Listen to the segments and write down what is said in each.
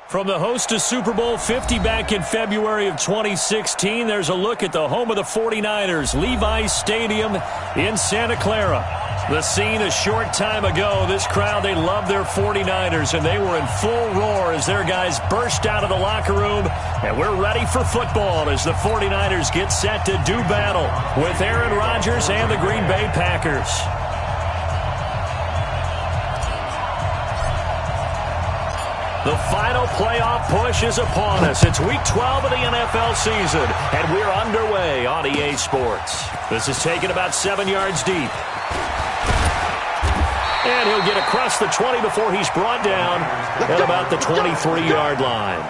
From the host to Super Bowl 50 back in February of 2016, there's a look at the home of the 49ers, Levi's Stadium in Santa Clara. The scene a short time ago, this crowd, they love their 49ers, and they were in full roar as their guys burst out of the locker room, and we're ready for football as the 49ers get set to do battle with Aaron Rodgers and the Green Bay Packers. The final playoff push is upon us. It's Week 12 of the NFL season, and we're underway on EA Sports. This is taken about 7 yards deep. And he'll get across the 20 before he's brought down at about the 23-yard line.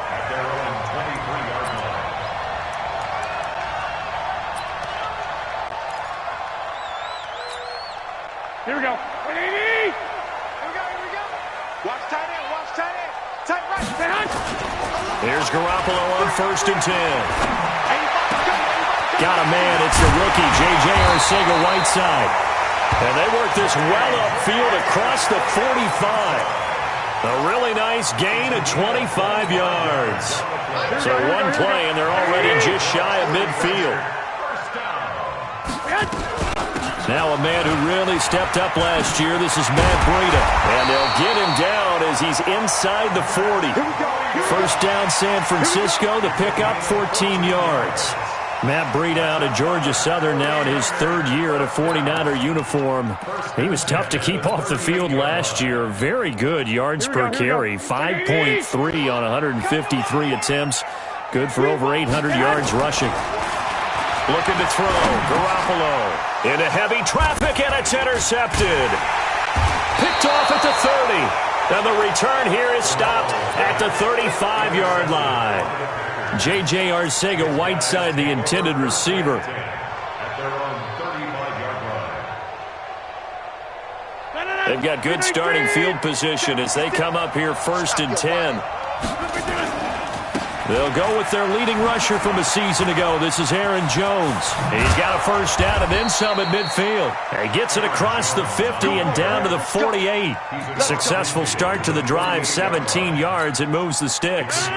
Here we go. Here we go. Watch tight end, watch tight end. Tight right. Here's Garoppolo on 1st and 10. Got a man. It's the rookie, J.J. Arcega-Whiteside. And they work this well upfield across the 45. A really nice gain of 25 yards. So one play, and they're already just shy of midfield. Now a man who really stepped up last year. This is Matt Breida. And they'll get him down as he's inside the 40. First down, San Francisco. The pickup, 14 yards. Matt Breida out of Georgia Southern now in his 3rd year in a 49er uniform. He was tough to keep off the field last year. Very good yards per carry. 5.3 on 153 attempts. Good for over 800 yards rushing. Looking to throw. Garoppolo into heavy traffic, and it's intercepted. Picked off at the 30. And the return here is stopped at the 35-yard line. J.J. Arcega-Whiteside, the intended receiver. They've got good starting field position as they come up here 1st and 10. They'll go with their leading rusher from a season ago. This is Aaron Jones. He's got a first down and then some at midfield. He gets it across the 50 and down to the 48. Successful start to the drive, 17 yards. It moves the sticks.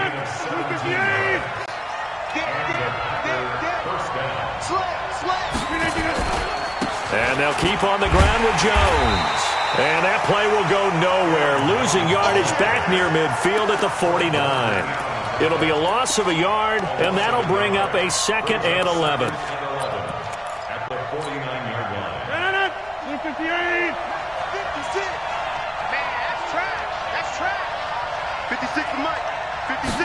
And they'll keep on the ground with Jones. And that play will go nowhere. Losing yardage back near midfield at the 49. It'll be a loss of a yard, and that'll bring up a 2nd and 11. At the 49-yard line. 58. 56. Man, that's trash. That's trash. 56 for Mike. 56.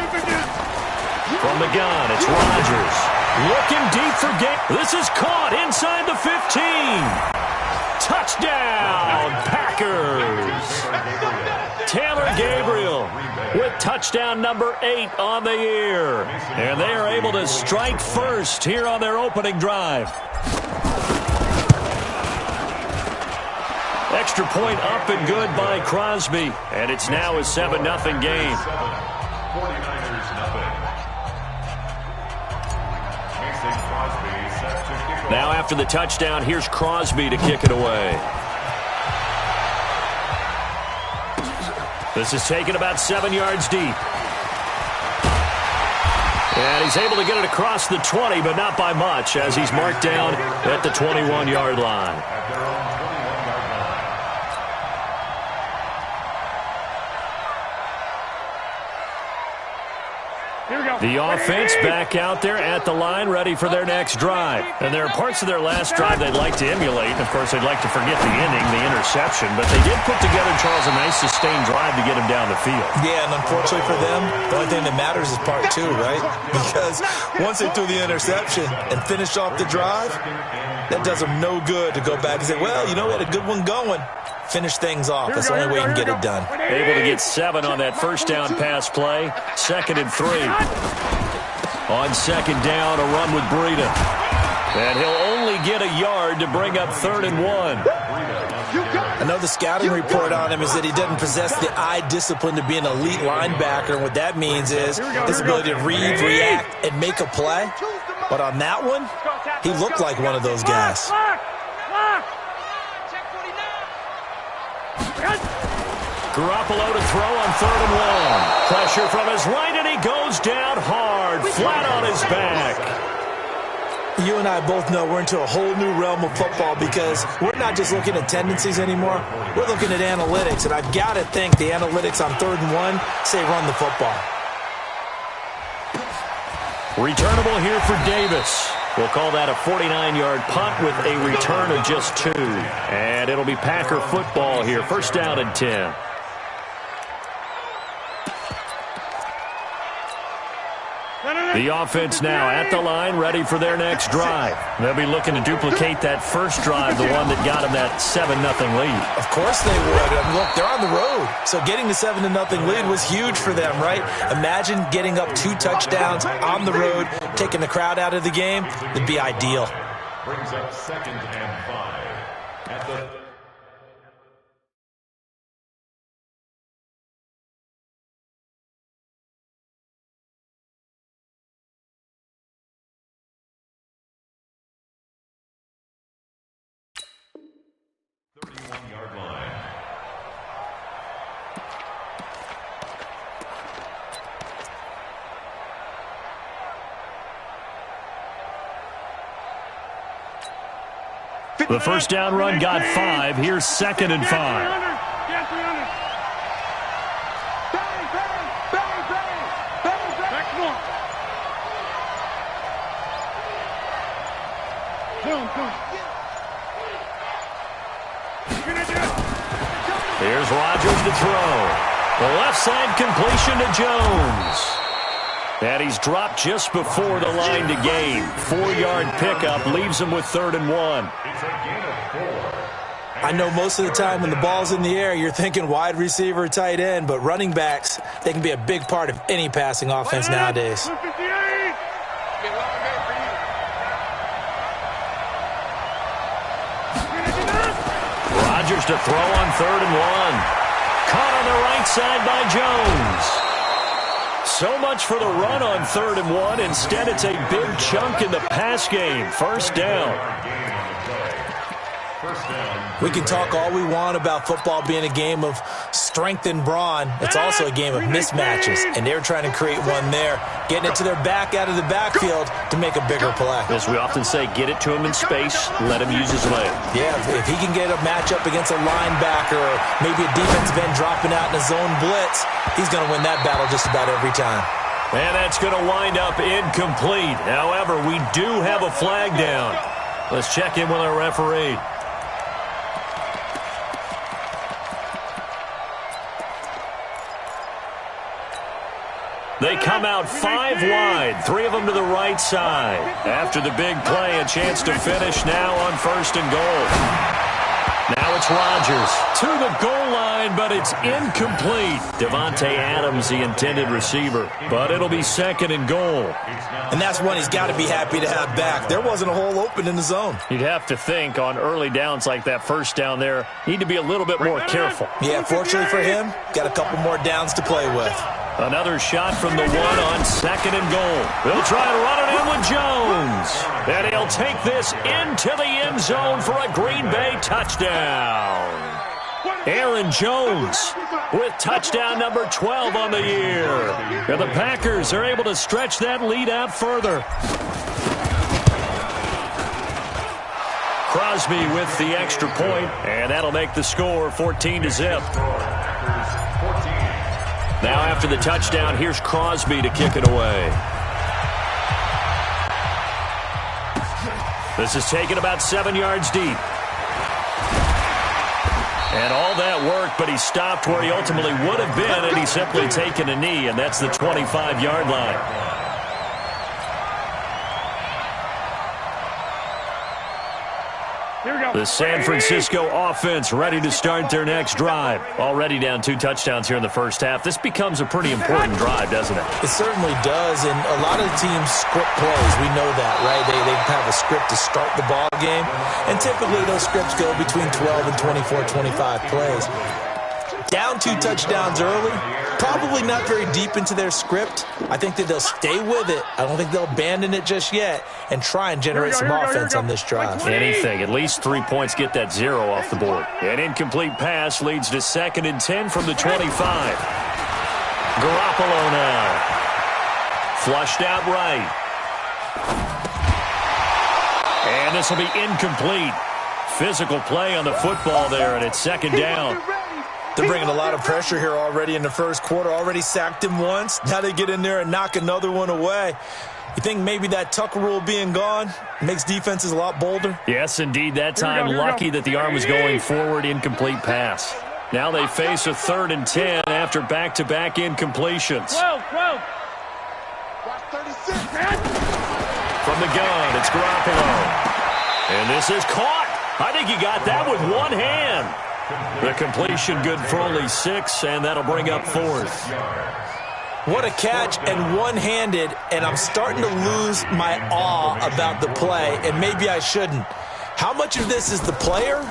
From the gun, it's Rodgers. Looking deep for gain. This is caught inside the 15. Touchdown, Packers. Taylor Gabriel with touchdown number 8 on the year. And they are able to strike first here on their opening drive. Extra point up and good by Crosby. And it's now a 7-0 game. 49ers nothing. Mason Crosby set to kick it. Now after the touchdown, here's Crosby to kick it away. This is taken about 7 yards deep. And he's able to get it across the 20, but not by much, as he's marked down at the 21-yard line. The offense back out there at the line, ready for their next drive. And there are parts of their last drive they'd like to emulate. And, of course, they'd like to forget the ending, the interception. But they did put together, Charles, a nice sustained drive to get him down the field. Yeah, and unfortunately for them, the only thing that matters is part 2, right? Because once they threw the interception and finished off the drive, that does them no good to go back and say, well, you know, we had a good one going. Finish things off. That's the only way you can get it done. Able to get 7 on that first down pass play. 2nd and 3. On 2nd down, a run with Breida. And he'll only get a yard to bring up 3rd and 1. I know the scouting report on him is that he doesn't possess the eye discipline to be an elite linebacker. And what that means is his ability to read, react, and make a play. But on that one, he looked like one of those guys. Garoppolo to throw on 3rd and 1. Pressure from his right, and he goes down hard, flat on his back. You and I both know we're into a whole new realm of football because we're not just looking at tendencies anymore. We're looking at analytics, and I've got to think the analytics on 3rd and 1 say run the football. Returnable here for Davis. We'll call that a 49-yard punt with a return of just 2. And it'll be Packer football here. 1st down and 10. The offense now at the line, ready for their next drive. They'll be looking to duplicate that first drive, the one that got them that 7-0 lead. Of course they would. Look, they're on the road. So getting the 7-0 lead was huge for them, right? Imagine getting up 2 touchdowns on the road, taking the crowd out of the game. It'd be ideal. Brings up 2nd and 5 at the The 1st down run got 5. Here's 2nd and 5. Here's Rodgers to throw. The left side completion to Jones. And he's dropped just before the line to gain. 4-yard pickup leaves him with 3rd and 1. I know most of the time when the ball's in the air, you're thinking wide receiver, tight end, but running backs, they can be a big part of any passing offense nowadays. Rodgers to throw on 3rd and 1. Caught on the right side by Jones. So much for the run on 3rd and 1. Instead, it's a big chunk in the pass game. 1st down. We can talk all we want about football being a game of strength and brawn. It's also a game of mismatches, and they're trying to create one there, getting it to their back out of the backfield to make a bigger play. As we often say, get it to him in space, let him use his leg. Yeah, if he can get a matchup against a linebacker or maybe a defensive end dropping out in a zone blitz, he's going to win that battle just about every time. And that's going to wind up incomplete. However, we do have a flag down. Let's check in with our referee. They come out 5 wide, 3 of them to the right side. After the big play, a chance to finish now on 1st and goal. Now it's Rodgers to the goal line, but it's incomplete. Devontae Adams, the intended receiver, but it'll be 2nd and goal. And that's one he's got to be happy to have back. There wasn't a hole open in the zone. You'd have to think on early downs like that 1st down there, need to be a little bit more careful. Yeah, fortunately for him, got a couple more downs to play with. Another shot from the 1 on 2nd and goal. He'll try to run it in with Jones. And he'll take this into the end zone for a Green Bay touchdown. Aaron Jones with touchdown number 12 on the year. And the Packers are able to stretch that lead out further. Crosby with the extra point, and that'll make the score 14-0. Now after the touchdown, here's Crosby to kick it away. This is taken about 7 yards deep. And all that work, but he stopped where he ultimately would have been, and he's simply taken a knee, and that's the 25-yard line. The San Francisco offense ready to start their next drive. Already down 2 touchdowns here in the first half. This becomes a pretty important drive, doesn't it? It certainly does, and a lot of teams script plays. We know that, right? They have a script to start the ball game, and typically those scripts go between 12 and 24, 25 plays. Down 2 touchdowns early, probably not very deep into their script. I think that they'll stay with it. I don't think they'll abandon it just yet and try and generate some offense on this drive. Anything. At least 3 points get that 0 off the board. An incomplete pass leads to 2nd and 10 from the 25. Garoppolo now. Flushed out right. And this will be incomplete. Physical play on the football there, and it's 2nd down. They're bringing a lot of pressure here already in the first quarter. Already sacked him once. Now they get in there and knock another one away. You think maybe that Tucker rule being gone makes defenses a lot bolder? Yes, indeed. That time, lucky that the arm was going forward. Incomplete pass. Now they face a 3rd and 10 after back-to-back incompletions. 12. From the gun, it's Garoppolo. And this is caught. I think he got that with one hand. The completion good for only 6, and that'll bring up 4th. What a catch, and one-handed, and I'm starting to lose my awe about the play, and maybe I shouldn't. How much of this is the player?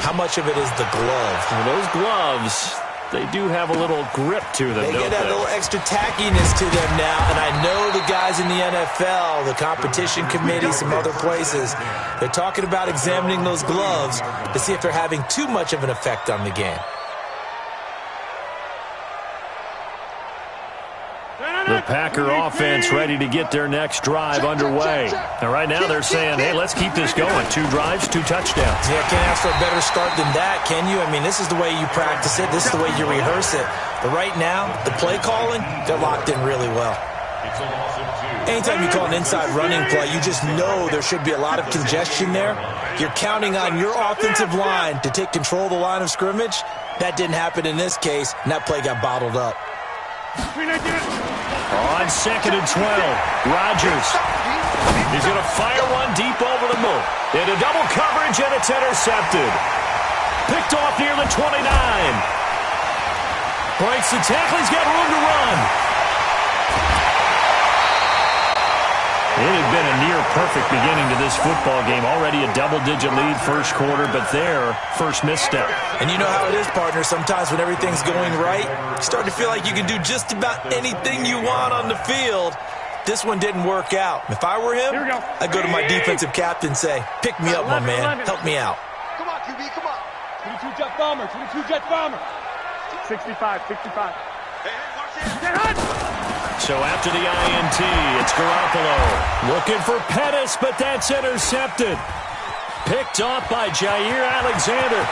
How much of it is the glove? Well, those gloves, they do have a little grip to them, They don't get that little extra tackiness to them now, and I know the guys in the NFL, the competition committee, some other places, they're talking about examining those gloves to see if they're having too much of an effect on the game. The Packer offense ready to get their next drive underway. And right now they're saying, hey, let's keep this going. 2 drives, 2 touchdowns. Yeah, can't ask for a better start than that, can you? I mean, this is the way you practice it. This is the way you rehearse it. But right now, the play calling, they're locked in really well. Anytime you call an inside running play, you just know there should be a lot of congestion there. You're counting on your offensive line to take control of the line of scrimmage. That didn't happen in this case, and that play got bottled up. On 2nd and 12, Rodgers. He's going to fire one deep over the middle. Into double coverage, and it's intercepted. Picked off near the 29. Breaks the tackle. He's got room to run. It had been a near-perfect beginning to this football game. Already a double-digit lead first quarter, but their first misstep. And you know how it is, partner. Sometimes when everything's going right, you start to feel like you can do just about anything you want on the field. This one didn't work out. If I were him, I'd go to my defensive captain and say, pick me up, my man. Help me out. Come on, QB, come on. 22 jet bomber, 22 jet bomber. 65. Hey, watch it. So after the INT, it's Garoppolo. Looking for Pettis, but that's intercepted. Picked off by Jair Alexander.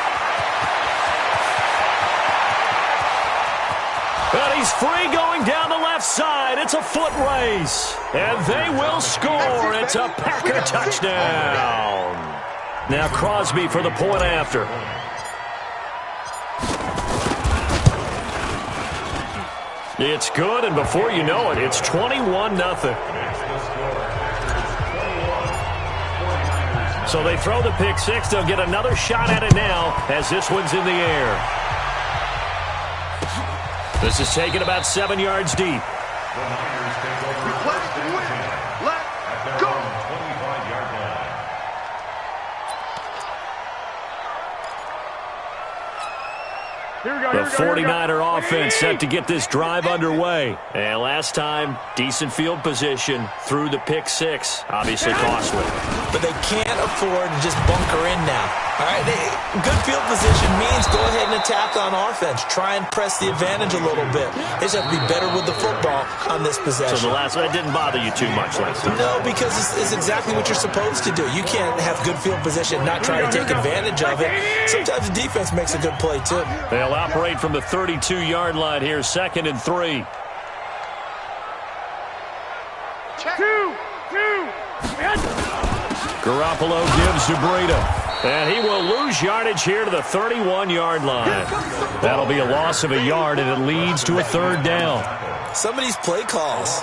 But he's free going down the left side. It's a foot race. And they will score. It's a Packer touchdown. Now Crosby for the point after. It's good, and before you know it, it's 21-0. So they throw the pick 6. They'll get another shot at it now as this one's in the air. This is taken about 7 yards deep. Let's go. The 49er offense set to get this drive underway. And last time, decent field position through the pick 6. Obviously costly. But they can't afford to just bunker in now. All right, good field position means go ahead and attack on offense. Try and press the advantage a little bit. They just have to be better with the football on this possession. So the last one didn't bother you too much last time? No, because it's exactly what you're supposed to do. You can't have good field position, not try to take advantage of it. Sometimes the defense makes a good play, too. They'll operate from the 32-yard line here, 2nd and 3. Garoppolo gives to Breida. And he will lose yardage here to the 31-yard line. That'll be a loss of a yard, and it leads to a 3rd down. Some of these play calls,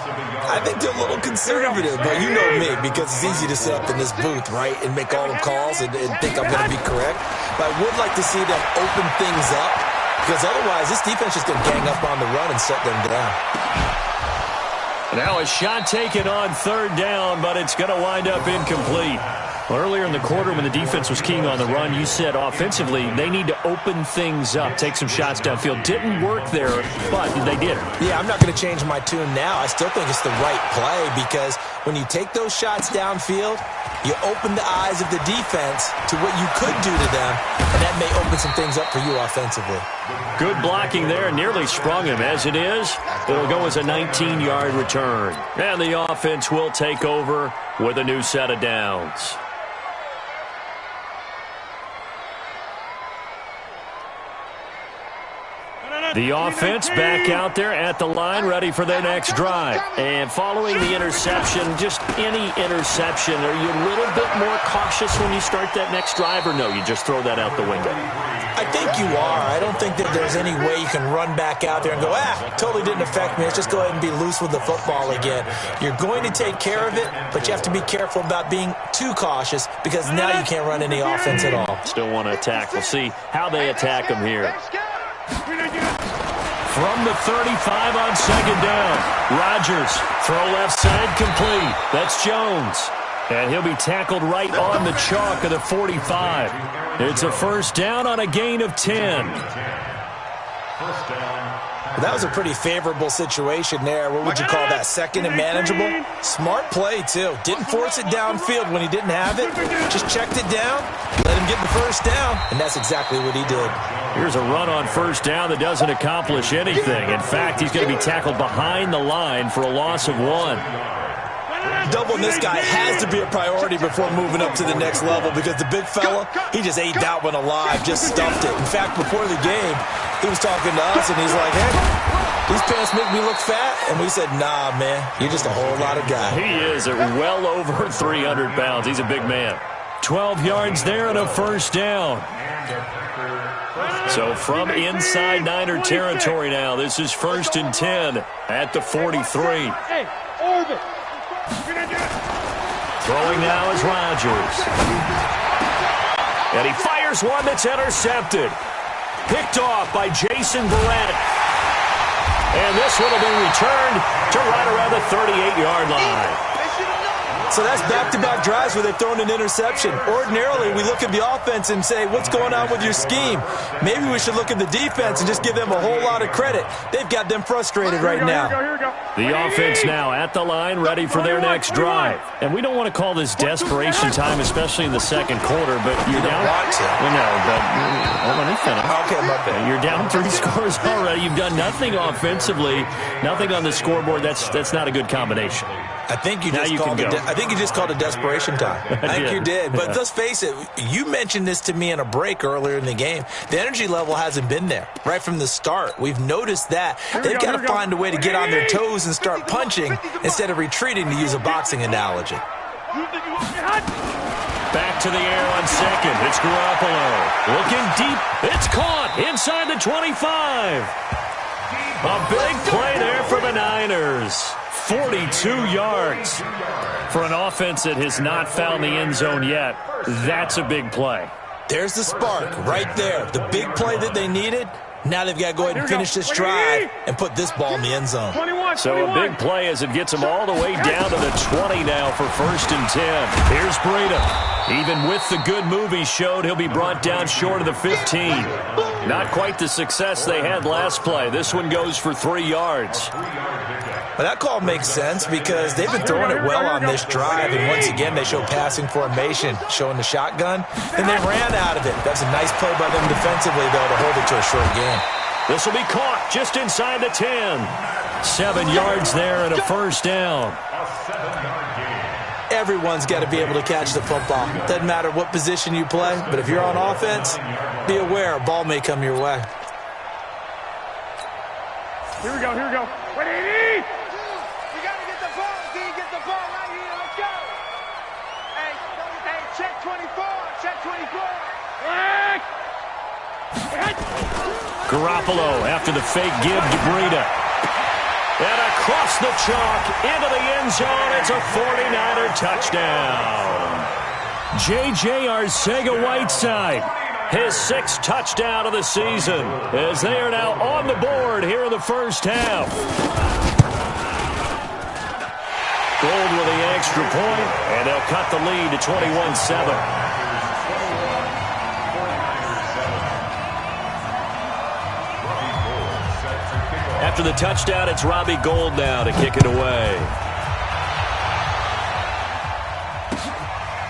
I think they're a little conservative, but you know me, because it's easy to sit up in this booth, right, and make all the calls and think I'm going to be correct. But I would like to see them open things up, because otherwise this defense is going to gang up on the run and shut them down. Now a shot taken on 3rd down, but it's going to wind up incomplete. Well, earlier in the quarter when the defense was keying on the run, you said offensively they need to open things up, take some shots downfield. Didn't work there, but they did. Yeah, I'm not going to change my tune now. I still think it's the right play because when you take those shots downfield, you open the eyes of the defense to what you could do to them, and that may open some things up for you offensively. Good blocking there, nearly sprung him. As it is, it'll go as a 19-yard return. And the offense will take over with a new set of downs. The offense back out there at the line, ready for their next drive. And following the interception, just any interception, are you a little bit more cautious when you start that next drive, or no, you just throw that out the window? I think you are. I don't think that there's any way you can run back out there and go, totally didn't affect me. Let's just go ahead and be loose with the football again. You're going to take care of it, but you have to be careful about being too cautious because now you can't run any offense at all. Still want to attack. We'll see how they attack them here. From the 35 on second down, Rodgers, throw left side complete. That's Jones. And he'll be tackled right on the chalk of the 45. It's a first down on a gain of 10. First down. That was a pretty favorable situation there. What would you call that? Second and manageable? Smart play, too. Didn't force it downfield when he didn't have it. Just checked it down, let him get the first down, and that's exactly what he did. Here's a run on first down that doesn't accomplish anything. In fact, he's going to be tackled behind the line for a loss of 1. Doubling this guy has to be a priority before moving up to the next level because the big fella, he just ate that one alive, just stuffed it. In fact, before the game, he was talking to us, and he's like, hey, these pants make me look fat. And we said, nah, man, you're just a whole lot of guy. He is at well over 300 pounds. He's a big man. 12 yards there and a first down. So from inside Niner territory now, this is first and 10 at the 43. Hey, Orbit. Throwing now is Rodgers. And he fires one that's intercepted. Picked off by Jason Verrett. And this one will be returned to right around the 38-yard line. So that's back-to-back drives where they've thrown an interception. Ordinarily, we look at the offense and say, what's going on with your scheme? Maybe we should look at the defense and just give them a whole lot of credit. They've got them frustrated right now. The offense now at the line, ready for their next drive. And we don't want to call this desperation time, especially in the second quarter, but you're down. Want to. Well, no, but let me finish. Okay, my bad. You're down 3 scores already. You've done nothing offensively, nothing on the scoreboard. That's not a good combination. I think you just called it desperation time. I think you did. But let's face it, you mentioned this to me in a break earlier in the game. The energy level hasn't been there right from the start. We've noticed that. They've got to find a way to get on their toes and start punching instead of retreating, to use a boxing analogy. Back to the air on second. It's Garoppolo. Looking deep. It's caught inside the 25. A big play there for the Niners. 42 yards for an offense that has not found the end zone yet. That's a big play. There's the spark right there. The big play that they needed. Now they've got to go ahead and finish this drive and put this ball in the end zone. So a big play as it gets them all the way down to the 20 now for first and 10. Here's Breida. Even with the good move he showed, he'll be brought down short of the 15. Not quite the success they had last play. This one goes for 3 yards. Well, that call makes sense because they've been throwing it well on this drive, and once again they show passing formation, showing the shotgun, and they ran out of it. That's a nice play by them defensively, though, to hold it to a short game. This will be caught just inside the 10. 7 yards there and a first down. Everyone's got to be able to catch the football. Doesn't matter what position you play, but if you're on offense, be aware a ball may come your way. Here we go. Ready? Garoppolo after the fake give to Breida. And across the chalk into the end zone. It's a 49er touchdown. J.J. Arcega-Whiteside, his 6th touchdown of the season, as they are now on the board here in the first half. Gold with the extra point, and they'll cut the lead to 21-7. After the touchdown, it's Robbie Gould now to kick it away.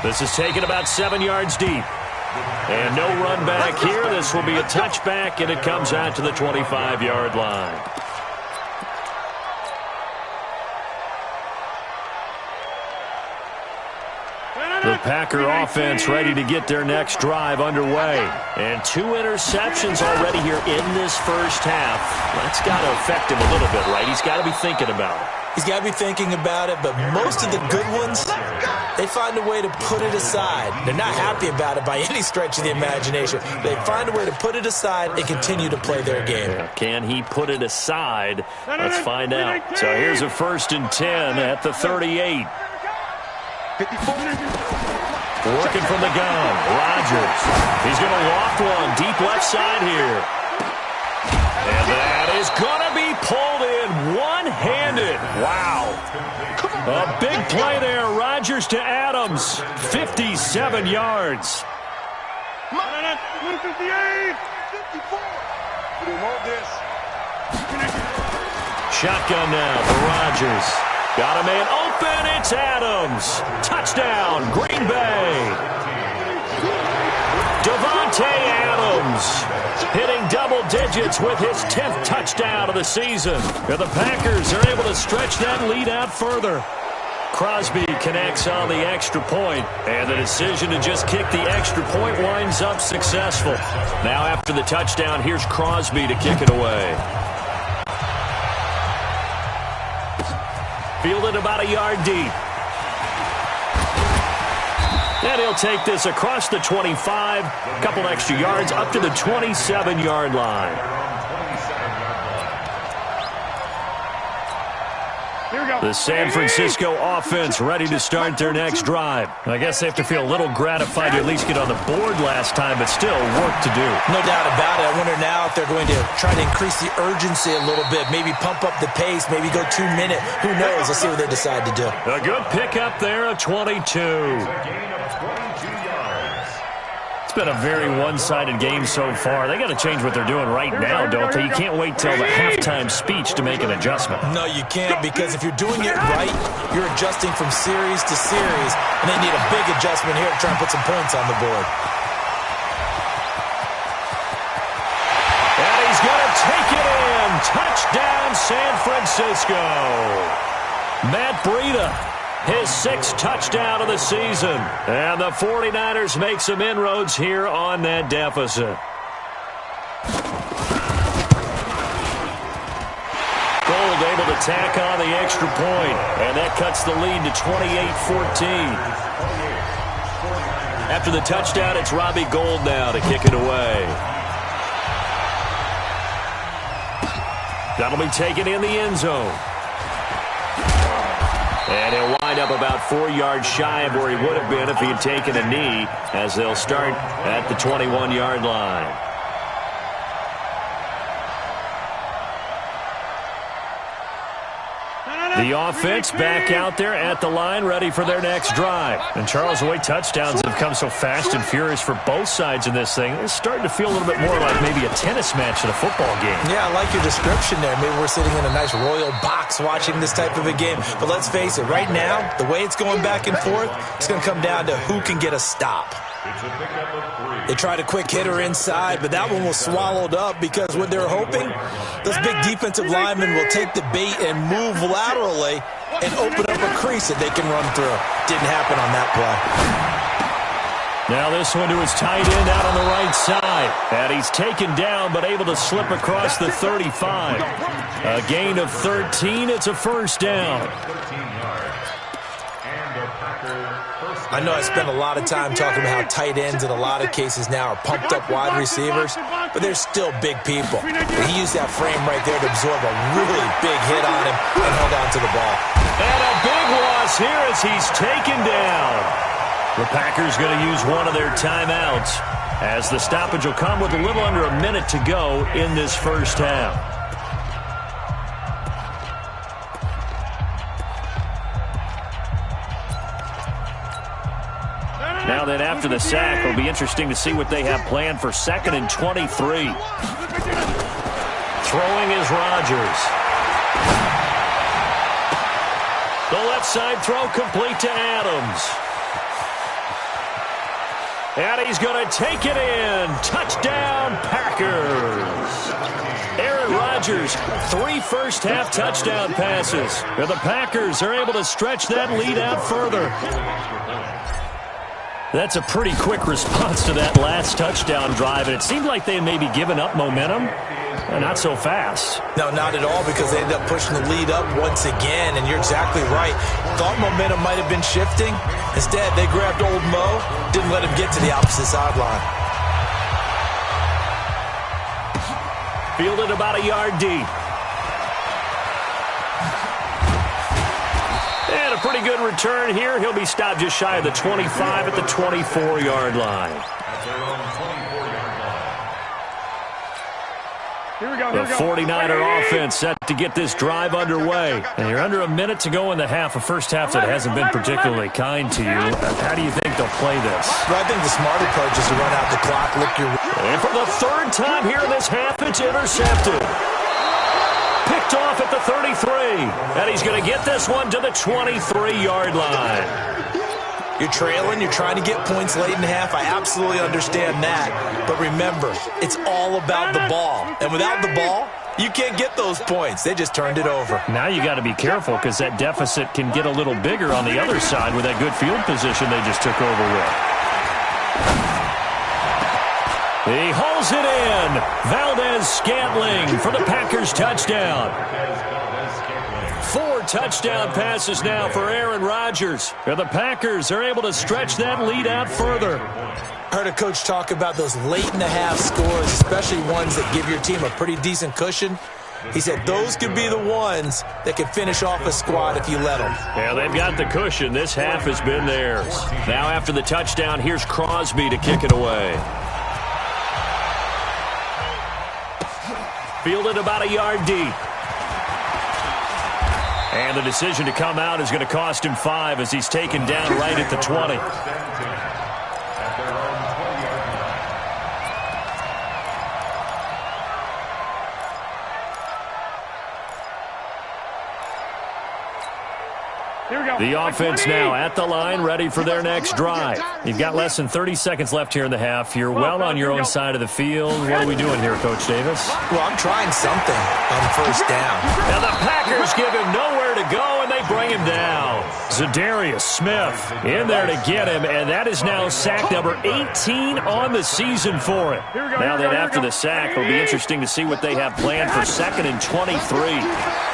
This is taken about 7 yards deep. And no run back here. This will be a touchback, and it comes out to the 25-yard line. The Packer offense ready to get their next drive underway. And 2 interceptions already here in this first half. That's got to affect him a little bit, right? He's got to be thinking about it. He's got to be thinking about it, but most of the good ones, they find a way to put it aside. They're not happy about it by any stretch of the imagination. They find a way to put it aside and continue to play their game. Yeah, can he put it aside? Let's find out. So here's a 1st and 10 at the 38. Working from the gun, Rodgers. He's going to loft one deep left side here. And that is going to be pulled in one-handed. Wow. A big play there. Rodgers to Adams. 57 yards. 158. 54. Shotgun now for Rodgers. Got a man open. It's Adams. Touchdown, Green Bay. Davante Adams hitting double digits with his 10th touchdown of the season. And the Packers are able to stretch that lead out further. Crosby connects on the extra point, and the decision to just kick the extra point winds up successful. Now after the touchdown, here's Crosby to kick it away. Fielded about a yard deep. And he'll take this across the 25, a couple extra yards up to the 27-yard line. The San Francisco offense ready to start their next drive. I guess they have to feel a little gratified to at least get on the board last time, but still work to do. No doubt about it. I wonder now if they're going to try to increase the urgency a little bit, maybe pump up the pace, maybe go 2-minute. Who knows? Let's see what they decide to do. A good pickup there of 22. It's been a very one-sided game so far. They got to change what they're doing right now, don't they? You can't wait till the halftime speech to make an adjustment. No, you can't, because if you're doing it right, you're adjusting from series to series, and they need a big adjustment here to try and put some points on the board. And he's going to take it in. Touchdown, San Francisco. Matt Breida. His 6th touchdown of the season. And the 49ers make some inroads here on that deficit. Gould able to tack on the extra point. And that cuts the lead to 28-14. After the touchdown, it's Robbie Gould now to kick it away. That'll be taken in the end zone. And he'll wind up about 4 yards shy of where he would have been if he had taken a knee, as they'll start at the 21-yard line. The offense back out there at the line, ready for their next drive. And Charles, the way touchdowns have come so fast and furious for both sides in this thing, it's starting to feel a little bit more like maybe a tennis match at a football game. Yeah, I like your description there. Maybe we're sitting in a nice royal box watching this type of a game. But let's face it, right now, the way it's going back and forth, it's going to come down to who can get a stop. They tried a quick hitter inside, but that one was swallowed up because what they're hoping, those big defensive linemen will take the bait and move laterally and open up a crease that they can run through. Didn't happen on that play. Now this one to his tight end out on the right side. And he's taken down but able to slip across the 35. A gain of 13. It's a first down. I know I spent a lot of time talking about how tight ends in a lot of cases now are pumped up wide receivers, but they're still big people. And he used that frame right there to absorb a really big hit on him and held on to the ball. And a big loss here as he's taken down. The Packers going to use one of their timeouts as the stoppage will come with a little under a minute to go in this first half. Now then, after the sack, it'll be interesting to see what they have planned for 2nd and 23. Throwing is Rodgers. The left side throw complete to Adams. And he's going to take it in. Touchdown, Packers. Aaron Rodgers, 3 first-half touchdown passes. And the Packers are able to stretch that lead out further. That's a pretty quick response to that last touchdown drive, and it seemed like they had maybe given up momentum. Not so fast. No, not at all, because they ended up pushing the lead up once again, and you're exactly right. Thought momentum might have been shifting. Instead, they grabbed old Mo, didn't let him get to the opposite sideline. Fielded about a yard deep. And a pretty good return here. He'll be stopped just shy of the 25 at the 24-yard line. The 49er offense set to get this drive underway. And you're under a minute to go in the half, a first half that hasn't been particularly kind to you. How do you think they'll play this? Well, I think the smart approach is to run out the clock, lick your... And for the 3rd time here in this half, it's intercepted. Picked off at the 33. And he's going to get this one to the 23-yard line. You're trailing, you're trying to get points late in the half. I absolutely understand that. But remember, it's all about the ball. And without the ball, you can't get those points. They just turned it over. Now you got to be careful, because that deficit can get a little bigger on the other side with that good field position they just took over with. He hauls it in. Valdez-Scantling for the Packers touchdown. 4 touchdown passes now for Aaron Rodgers. And the Packers are able to stretch that lead out further. I heard a coach talk about those late-in-the-half scores, especially ones that give your team a pretty decent cushion. He said those could be the ones that can finish off a squad if you let them. Yeah, they've got the cushion. This half has been theirs. Now after the touchdown, here's Crosby to kick it away. Fielded about a yard deep. And the decision to come out is going to cost him 5 as he's taken down right at the 20. The offense now at the line, ready for their next drive. You've got less than 30 seconds left here in the half. You're well on your own side of the field. What are we doing here, Coach Davis? Well, I'm trying something on 1st down. Now the Packers give him nowhere to go, and they bring him down. Za'Darius Smith in there to get him, and that is now sack number 18 on the season for him. Now that after the sack, it'll be interesting to see what they have planned for 2nd and 23.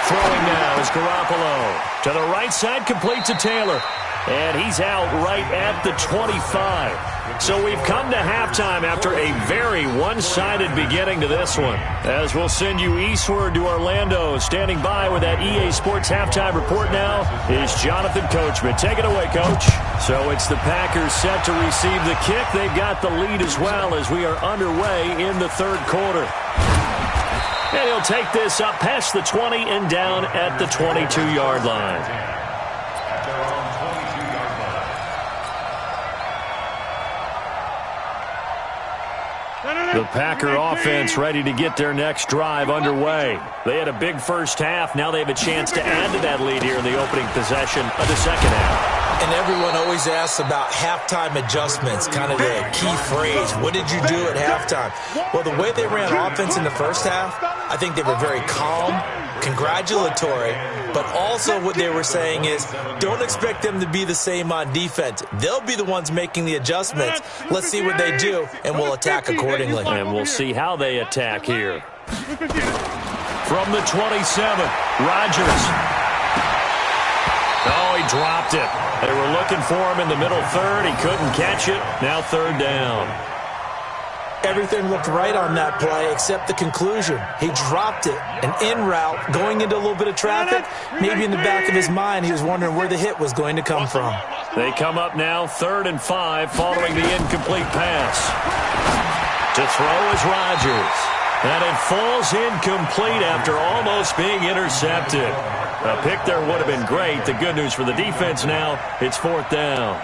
Throwing now is Garoppolo. To the right side, complete to Taylor. And he's out right at the 25. So we've come to halftime after a very one-sided beginning to this one. As we'll send you eastward to Orlando. Standing by with that EA Sports halftime report now is Jonathan Coachman. Take it away, Coach. So it's the Packers set to receive the kick. They've got the lead as well as we are underway in the 3rd quarter. And he'll take this up past the 20 and down at the 22-yard line. The Packer offense ready to get their next drive underway. They had a big first half. Now they have a chance to add to that lead here in the opening possession of the second half. And everyone always asks about halftime adjustments, kind of the key phrase. What did you do at halftime? Well, the way they ran offense in the first half, I think they were very calm, congratulatory, but also what they were saying is don't expect them to be the same on defense. They'll be the ones making the adjustments. Let's see what they do, and we'll attack accordingly. And we'll see how they attack here. From the 27, Rodgers. Oh, he dropped it. They were looking for him in the middle 3rd. He couldn't catch it. Now 3rd down. Everything looked right on that play except the conclusion. He dropped it. An en route, going into a little bit of traffic. Maybe in the back of his mind, he was wondering where the hit was going to come from. They come up now 3rd and 5 following the incomplete pass. To throw is Rodgers. And it falls incomplete after almost being intercepted. A pick there would have been great. The good news for the defense now, it's 4th down.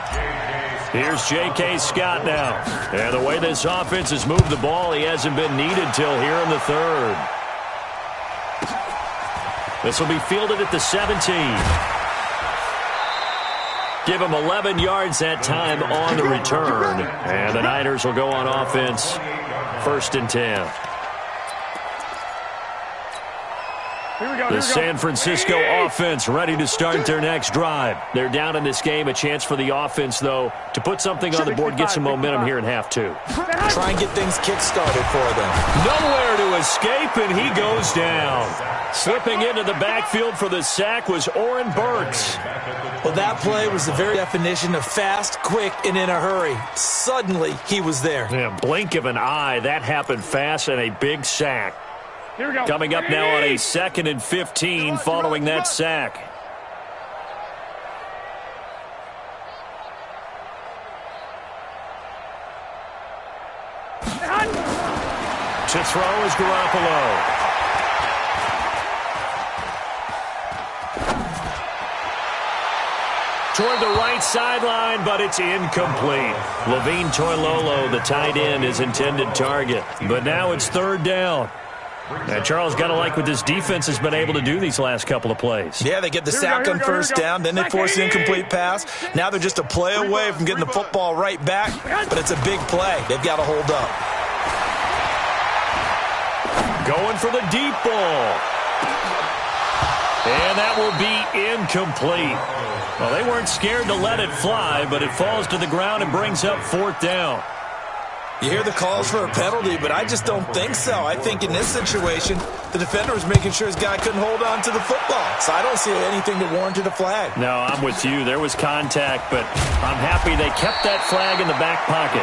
Here's J.K. Scott now. And the way this offense has moved the ball, he hasn't been needed till here in the third. This will be fielded at the 17. Give him 11 yards that time on the return. And the Niners will go on offense. 1st and 10. The San Francisco offense ready to start their next drive. They're down in this game. A chance for the offense, though, to put something on the board, get some momentum here in half 2. Try and get things kick-started for them. Nowhere to escape, and he goes down. Slipping into the backfield for the sack was Oren Burks. Well, that play was the very definition of fast, quick, and in a hurry. Suddenly, he was there. Yeah, blink of an eye. That happened fast, and a big sack. Here we go. Coming up now on a 2nd and 15 following that sack. To throw is Garoppolo. Toward the right sideline, but it's incomplete. Levine Toilolo, the tight end, is intended target. But now it's 3rd down. And Charles, got to like what this defense has been able to do these last couple of plays. Yeah, they get the sack on 1st down, then they force the incomplete pass. Now they're just a play away from getting the football right back, but it's a big play. They've got to hold up. Going for the deep ball. And that will be incomplete. Well, they weren't scared to let it fly, but it falls to the ground and brings up 4th down. You hear the calls for a penalty, but I just don't think so. I think in this situation, the defender was making sure his guy couldn't hold on to the football. So I don't see anything to warrant a flag. No, I'm with you. There was contact, but I'm happy they kept that flag in the back pocket.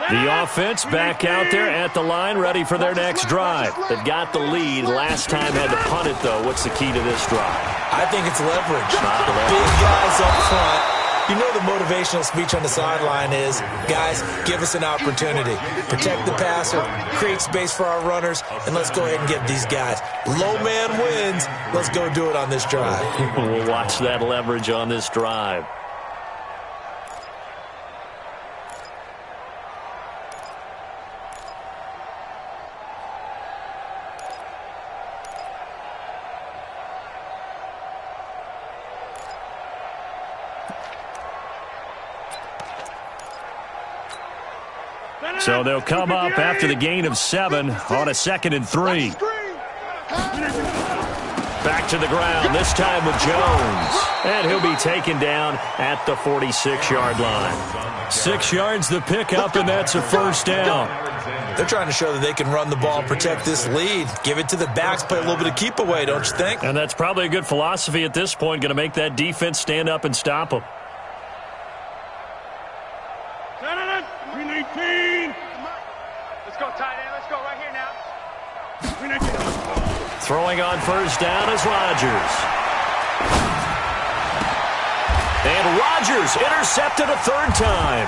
The offense back out there at the line, ready for their next drive. They've got the lead. Last time had to punt it, though. What's the key to this drive? I think it's leverage. The big guys up front. You know the motivational speech on the sideline is, guys, give us an opportunity. Protect the passer, create space for our runners, and let's go ahead and get these guys. Low man wins. Let's go do it on this drive. We'll watch that leverage on this drive. So they'll come up after the gain of 7 on a 2nd and 3. Back to the ground, this time with Jones. And he'll be taken down at the 46-yard line. 6 yards the pickup, and that's a 1st down. They're trying to show that they can run the ball and protect this lead. Give it to the backs, play a little bit of keep away, don't you think? And that's probably a good philosophy at this point, going to make that defense stand up and stop them. Green 18. Let's go, tight end. Let's go right here now. Green 18. Throwing on 1st down is Rodgers. And Rodgers intercepted a 3rd time.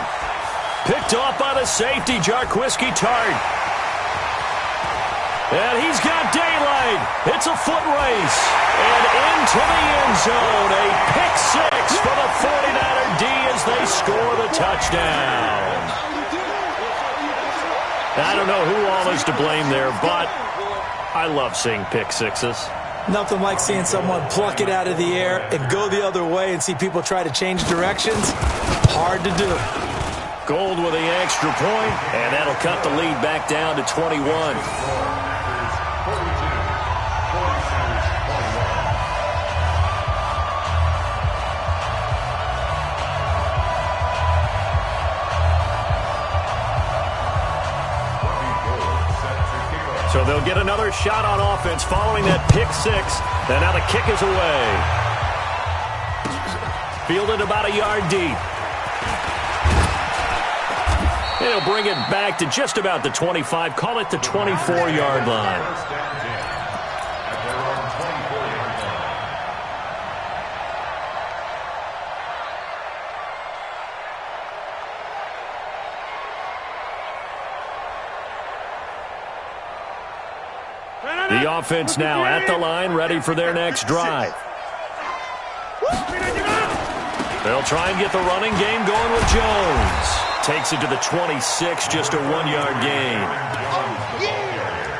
Picked off by the safety, Jarquiski Tart. And he's got daylight. It's a foot race. And into the end zone. A pick 6 for the 49er D as they score the touchdown. I don't know who all is to blame there, but I love seeing pick sixes. Nothing like seeing someone pluck it out of the air and go the other way and see people try to change directions. Hard to do. Gold with the extra point, and that'll cut the lead back down to 21. So they'll get another shot on offense following that pick 6. And now the kick is away. Fielded about a yard deep. He'll bring it back to just about the 25. Call it the 24-yard line. The offense now at the line, ready for their next drive. They'll try and get the running game going with Jones. Takes it to the 26, just a 1-yard gain.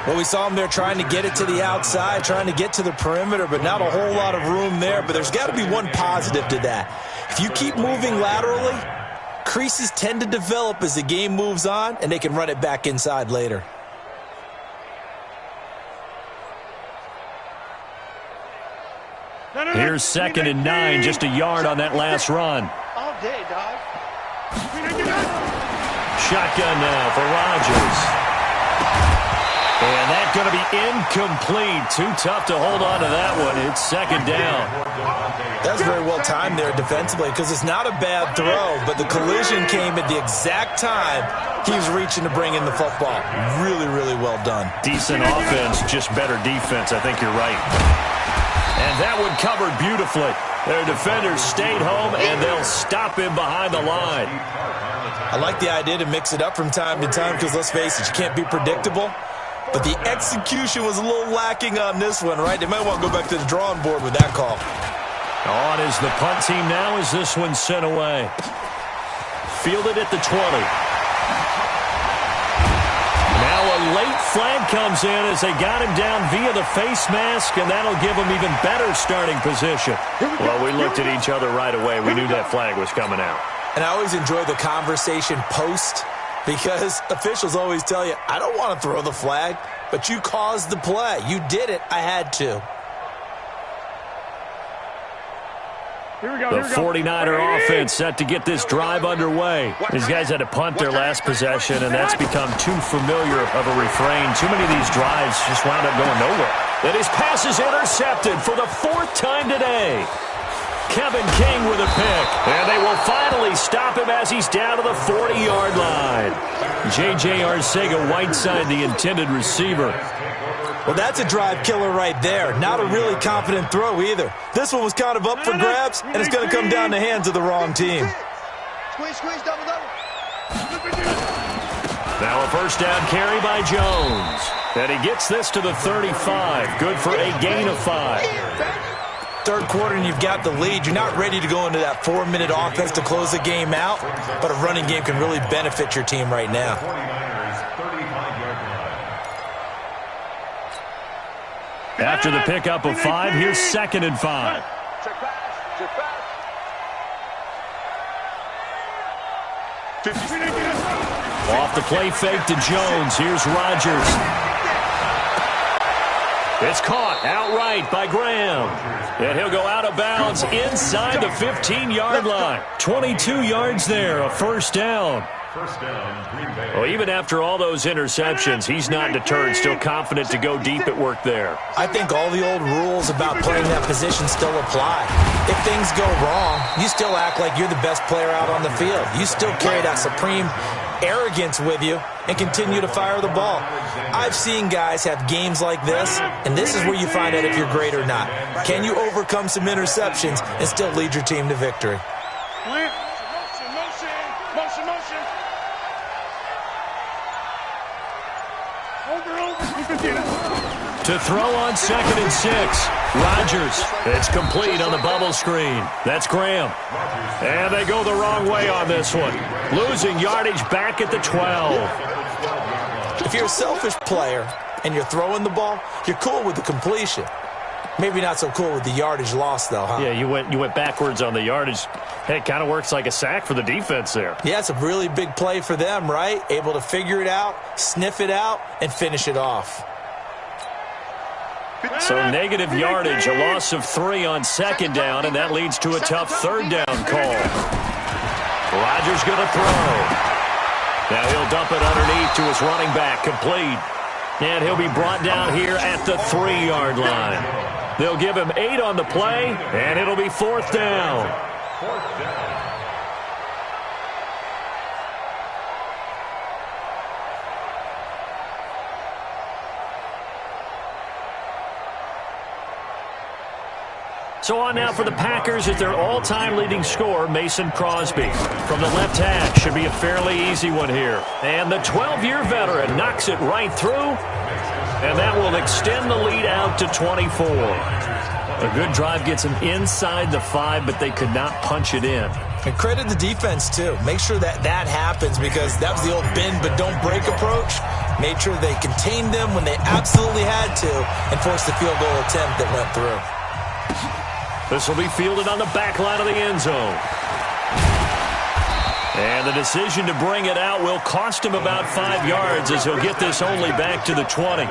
Well, we saw him there trying to get it to the outside, trying to get to the perimeter, but not a whole lot of room there. But there's got to be one positive to that. If you keep moving laterally, creases tend to develop as the game moves on, and they can run it back inside later. Here's 2nd and 9, just a yard on that last run. All day, dog. Shotgun now for Rodgers. And that's going to be incomplete. Too tough to hold on to that one. It's 2nd down. That's very well timed there defensively because it's not a bad throw, but the collision came at the exact time he was reaching to bring in the football. Really, really well done. Decent offense, just better defense. I think you're right. And that one covered beautifully. Their defenders stayed home, and they'll stop him behind the line. I like the idea to mix it up from time to time because, let's face it, you can't be predictable. But the execution was a little lacking on this one, right? They might want to go back to the drawing board with that call. On is the punt team now as this one's sent away. Fielded at the 20. Now a late flag comes in as they got him down via the face mask, and that'll give him even better starting position. Well, we looked at each other right away. We knew that flag was coming out. And I always enjoy the conversation post because officials always tell you, I don't want to throw the flag, but you caused the play. You did it. I had to. The 49er offense set to get this drive underway. These guys had to punt their last possession, and that's become too familiar of a refrain. Too many of these drives just wound up going nowhere. And his pass is intercepted for the 4th time today. Kevin King with a pick. And they will finally stop him as he's down to the 40-yard line. J.J. Arcega-Whiteside, the intended receiver. Well, that's a drive killer right there. Not a really confident throw either. This one was kind of up for grabs, and it's going to come down the hands of the wrong team. Squeeze, double. Now a first down carry by Jones. And he gets this to the 35. Good for a gain of 5. Third quarter and you've got the lead. You're not ready to go into that 4-minute offense to close the game out, but a running game can really benefit your team right now. After the pickup of 5, here's 2nd and 5. Check pass. Off the play fake to Jones. Here's Rodgers. It's caught outright by Graham. And he'll go out of bounds inside the 15-yard line. 22 yards there, a first down. Well, even after all those interceptions, he's not deterred, still confident to go deep at work there. I think all the old rules about playing that position still apply. If things go wrong, you still act like you're the best player out on the field. You still carry that supreme arrogance with you and continue to fire the ball. I've seen guys have games like this, and this is where you find out if you're great or not. Can you overcome some interceptions and still lead your team to victory? Motion. To throw on 2nd and 6. Rodgers. It's complete on the bubble screen. That's Graham. And they go the wrong way on this one. Losing yardage back at the 12. If you're a selfish player and you're throwing the ball, you're cool with the completion. Maybe not so cool with the yardage loss, though, huh? Yeah, you went backwards on the yardage. Hey, it kind of works like a sack for the defense there. Yeah, it's a really big play for them, right? Able to figure it out, sniff it out, and finish it off. So negative yardage, a loss of 3 on 2nd down, and that leads to a tough 3rd down call. Rodgers going to throw. Now he'll dump it underneath to his running back, complete. And he'll be brought down here at the 3-yard line. They'll give him 8 on the play, and it'll be 4th down. So on now for the Packers at their all-time leading scorer, Mason Crosby. From the left hash, should be a fairly easy one here. And the 12-year veteran knocks it right through. And that will extend the lead out to 24. A good drive gets them inside the 5, but they could not punch it in. And credit the defense, too. Make sure that happens, because that was the old bend but don't break approach. Made sure they contained them when they absolutely had to and forced the field goal attempt that went through. This will be fielded on the back line of the end zone. And the decision to bring it out will cost him about 5 yards, as he'll get this only back to the 20.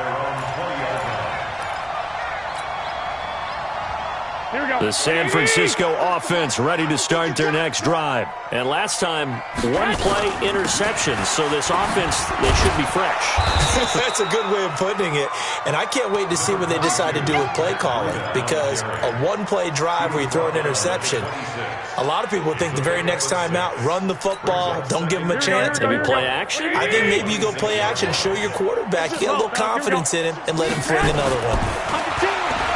The San Francisco offense ready to start their next drive. And last time, one-play interception, so this offense, they should be fresh. That's a good way of putting it. And I can't wait to see what they decide to do with play calling, because a one-play drive where you throw an interception, a lot of people think the very next time out, run the football, don't give them a chance. Maybe play action? I think maybe you go play action, show your quarterback, get a little confidence in him, and let him fling another one.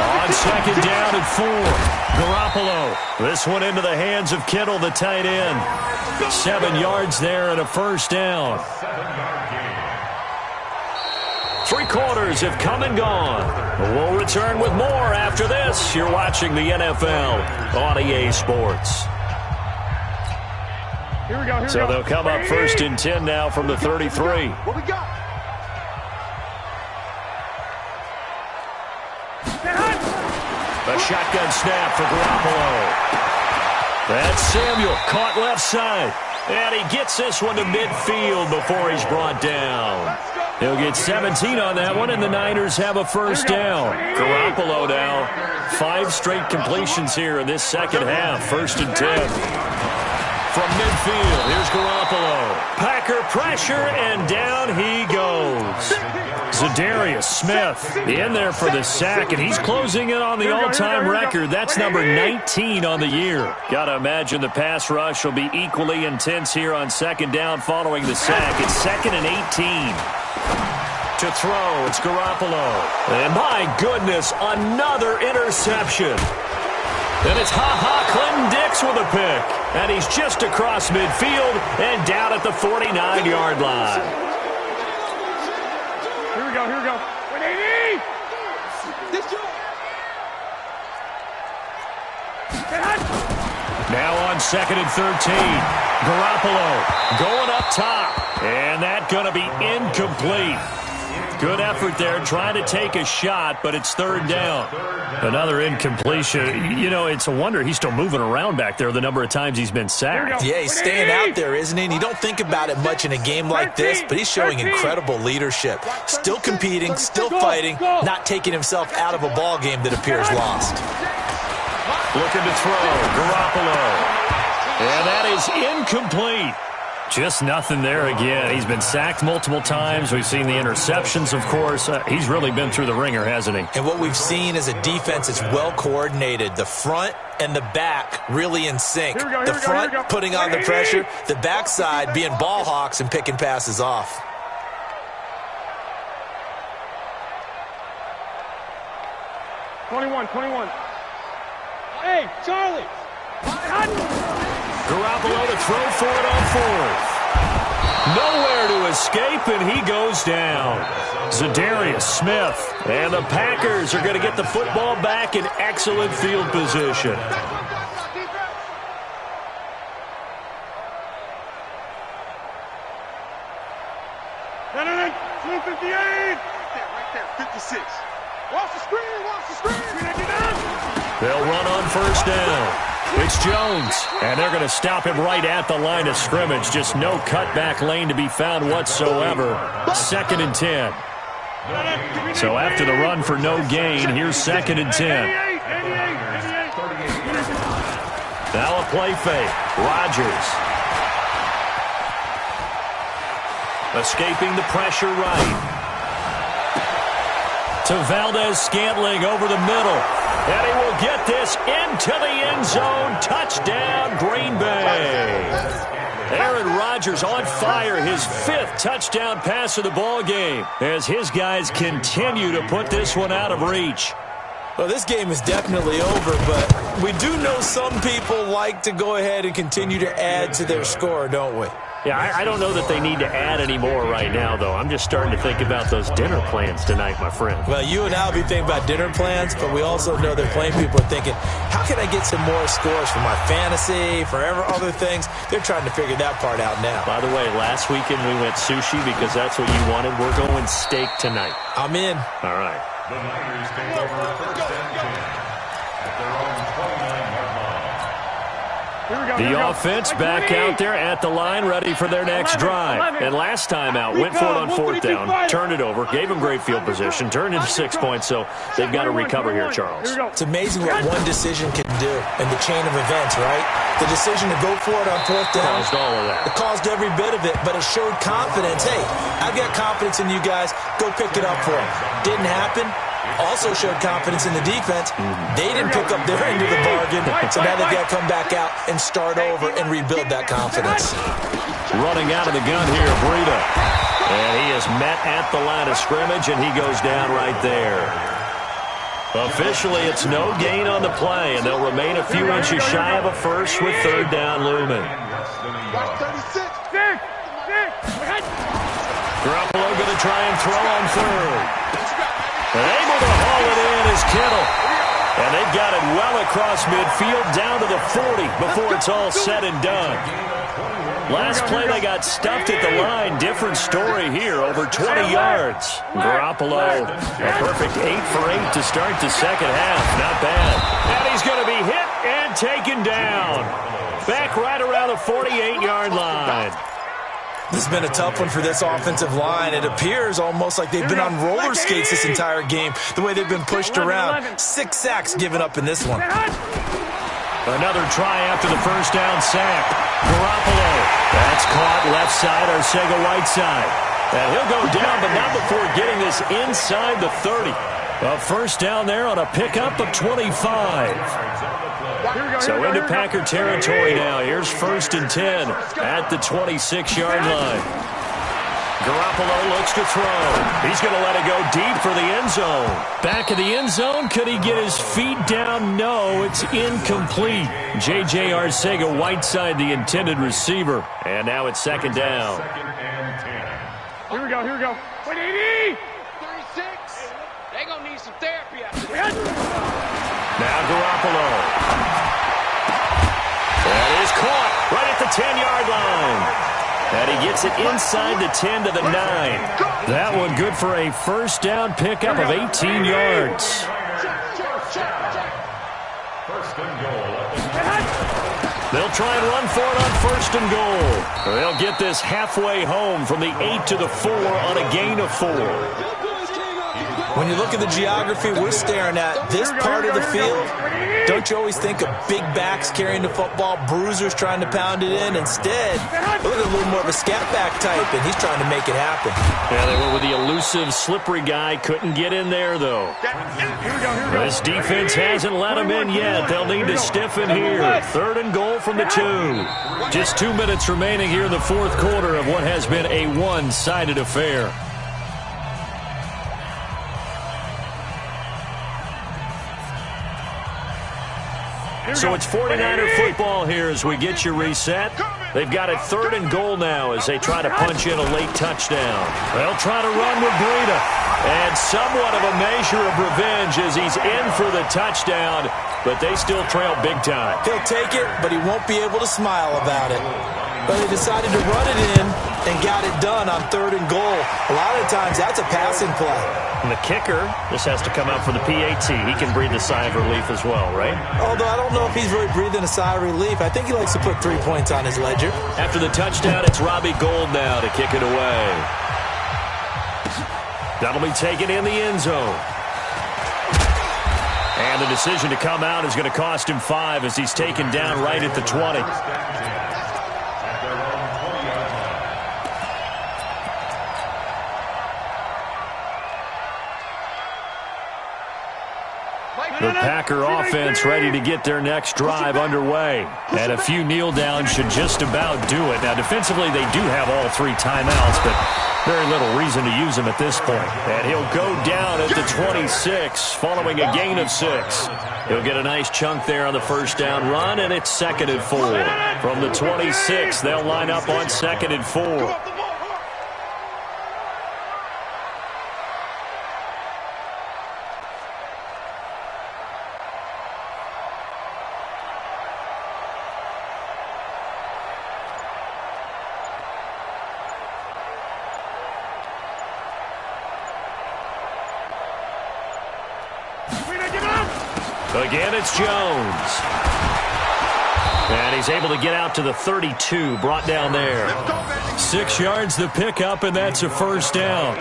On second down and 4, Garoppolo. This one into the hands of Kittle, the tight end. 7 yards there and a first down. 3 quarters have come and gone. We'll return with more after this. You're watching the NFL on EA Sports. So they'll come up first and 10 now from the 33. What we got? A shotgun snap for Garoppolo. That's Samuel, caught left side. And he gets this one to midfield before he's brought down. He'll get 17 on that one, and the Niners have a first down. Garoppolo now, 5 straight completions here in this second half. First and 10. From midfield, here's Garoppolo. Packer pressure, and down he goes. Za'Darius Smith in there for the sack, and he's closing in on the all-time record. That's number 19 on the year. Got to imagine the pass rush will be equally intense here on second down following the sack. It's 2nd and 18. To throw, it's Garoppolo. And my goodness, another interception. And it's Clinton Dix with a pick. And he's just across midfield and down at the 49-yard line. Here we go. 180! Now on 2nd and 13. Garoppolo going up top. And that's going to be incomplete. Good effort there, trying to take a shot, but it's 3rd down. Another incompletion. You know, it's a wonder he's still moving around back there the number of times he's been sacked. Yeah, he's staying out there, isn't he? And you don't think about it much in a game like this, but he's showing incredible leadership. Still competing, still fighting, not taking himself out of a ball game that appears lost. Looking to throw, Garoppolo. And that is incomplete. Just nothing there again. He's been sacked multiple times. We've seen the interceptions, of course. He's really been through the ringer, hasn't he? And what we've seen is a defense that's well coordinated. The front and the back really in sync. The front putting on the pressure, the backside being ball hawks and picking passes off. #21. Hey, Charlie! Garoppolo to throw for it on 4th. Nowhere to escape, and he goes down. Za'Darius Smith. And the Packers are going to get the football back in excellent field position. No, 258! Right there, 56. Watch the screen! They'll run on first down. It's Jones, and they're going to stop him right at the line of scrimmage. Just no cutback lane to be found whatsoever. 2nd and 10. So after the run for no gain, here's 2nd and 10. Now a play fake. Rodgers. Escaping the pressure right. To Valdez-Scantling over the middle. And he will get this into the end zone. Touchdown, Green Bay. Aaron Rodgers on fire, his 5th touchdown pass of the ball game, as his guys continue to put this one out of reach. Well, this game is definitely over, but we do know some people like to go ahead and continue to add to their score, don't we? Yeah, I don't know that they need to add any more right now, though. I'm just starting to think about those dinner plans tonight, my friend. Well, you and I will be thinking about dinner plans, but we also know that playing people are thinking, how can I get some more scores for my fantasy, for other things? They're trying to figure that part out now. By the way, last weekend we went sushi because that's what you wanted. We're going steak tonight. I'm in. All right. The Niners take over first and 10 at their own 29-yard line. The offense back out there at the line, ready for their next drive. And last time out, went for it on fourth down, turned it over, gave them great field position, turned into 6 points, so they've got to recover here, Charles. It's amazing what one decision can do in the chain of events, right? The decision to go for it on fourth down. Caused all of that. It caused every bit of it, but it showed confidence. Hey, I've got confidence in you guys. Go pick it up for them. Didn't happen. Also showed confidence in the defense. They didn't pick up their end of the bargain, so now they've got to come back out and start over and rebuild that confidence. Running out of the gun here, Breida. And he is met at the line of scrimmage, and he goes down right there. Officially, it's no gain on the play, and they'll remain a few inches shy of a first with third down looming. Garoppolo going to try and throw on third. And able to haul it in is Kittle. And they've got it well across midfield down to the 40 before it's all said and done. Last play they got stuffed at the line. Different story here, over 20 yards. Garoppolo, a perfect 8 for 8 to start the second half. Not bad. And he's going to be hit and taken down. Back right around the 48-yard line. This has been a tough one for this offensive line. It appears almost like they've been on roller skates this entire game, the way they've been pushed around. 6 sacks given up in this one. Another try after the first down sack. Garoppolo. That's caught left side, Arcega-Whiteside. And he'll go down, but not before getting this inside the 30. A first down there on a pickup of 25. So into Packer territory now. Here's first and 10 at the 26-yard line. Garoppolo looks to throw. He's going to let it go deep for the end zone. Back of the end zone. Could he get his feet down? No, it's incomplete. J.J. Arcega-Whiteside, the intended receiver. And now it's second down. Here we go. Wait, 80! 36. They're going to need some therapy after this. Now Garoppolo. That is caught right at the 10-yard line. And he gets it inside the 10 to the 9. That one good for a first down pickup of 18 yards. First and goal. They'll try and run for it on first and goal. They'll get this halfway home from the 8 to the 4 on a gain of 4. When you look at the geography we're staring at, this part of the field, don't you always think of big backs carrying the football, bruisers trying to pound it in? Instead, look at a little more of a scat back type, and he's trying to make it happen. Yeah, they went with the elusive, slippery guy. Couldn't get in there, though. This defense hasn't let him in yet. They'll need to stiffen here. Third and goal from the 2. Just 2 minutes remaining here in the fourth quarter of what has been a one-sided affair. So it's 49er football here as we get you reset. They've got it third and goal now as they try to punch in a late touchdown. They'll try to run with Breida. And somewhat of a measure of revenge as he's in for the touchdown, but they still trail big time. He'll take it, but he won't be able to smile about it. But they decided to run it in and got it done on third and goal. A lot of times that's a passing play. And the kicker, this has to come out for the PAT. He can breathe a sigh of relief as well, right? Although I don't know if he's really breathing a sigh of relief. I think he likes to put 3 points on his ledger. After the touchdown, it's Robbie Gould now to kick it away. That'll be taken in the end zone. And the decision to come out is going to cost him 5 as he's taken down right at the 20. The Packer offense ready to get their next drive underway. And a few kneel downs should just about do it. Now, defensively, they do have all 3 timeouts, but very little reason to use them at this point. And he'll go down at the 26 following a gain of 6. He'll get a nice chunk there on the first down run, and it's 2nd and 4. From the 26, they'll line up on 2nd and 4. Again, it's Jones. And he's able to get out to the 32, brought down there. 6 yards the pickup, and that's a first down.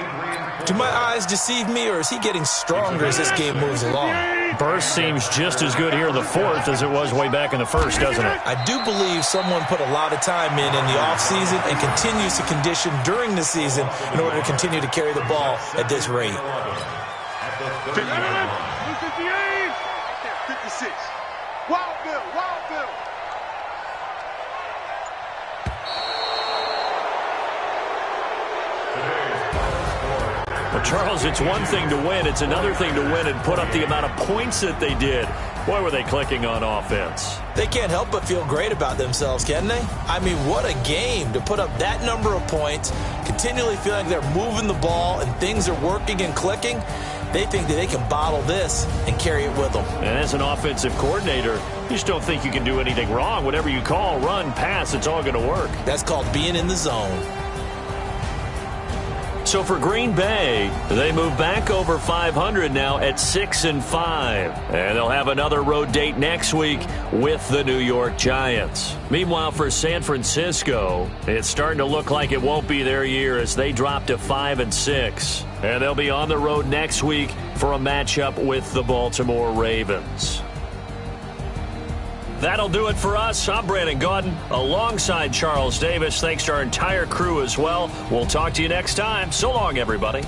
Do my eyes deceive me, or is he getting stronger as this game moves along? Burst seems just as good here in the 4th as it was way back in the 1st, doesn't it? I do believe someone put a lot of time in the offseason and continues to condition during the season in order to continue to carry the ball at this rate. 56. Wild Bill, Wild Bill. Well, Charles, it's one thing to win. It's another thing to win and put up the amount of points that they did. Boy, were they clicking on offense. They can't help but feel great about themselves, can they? I mean, what a game to put up that number of points, continually feeling like they're moving the ball and things are working and clicking. They think that they can bottle this and carry it with them. And as an offensive coordinator, you just don't think you can do anything wrong. Whatever you call, run, pass, it's all going to work. That's called being in the zone. So for Green Bay, they move back over 500 now at 6-5. And they'll have another road date next week with the New York Giants. Meanwhile, for San Francisco, it's starting to look like it won't be their year as they drop to 5-6. And they'll be on the road next week for a matchup with the Baltimore Ravens. That'll do it for us. I'm Brandon Gaudin alongside Charles Davis. Thanks to our entire crew as well. We'll talk to you next time. So long, everybody.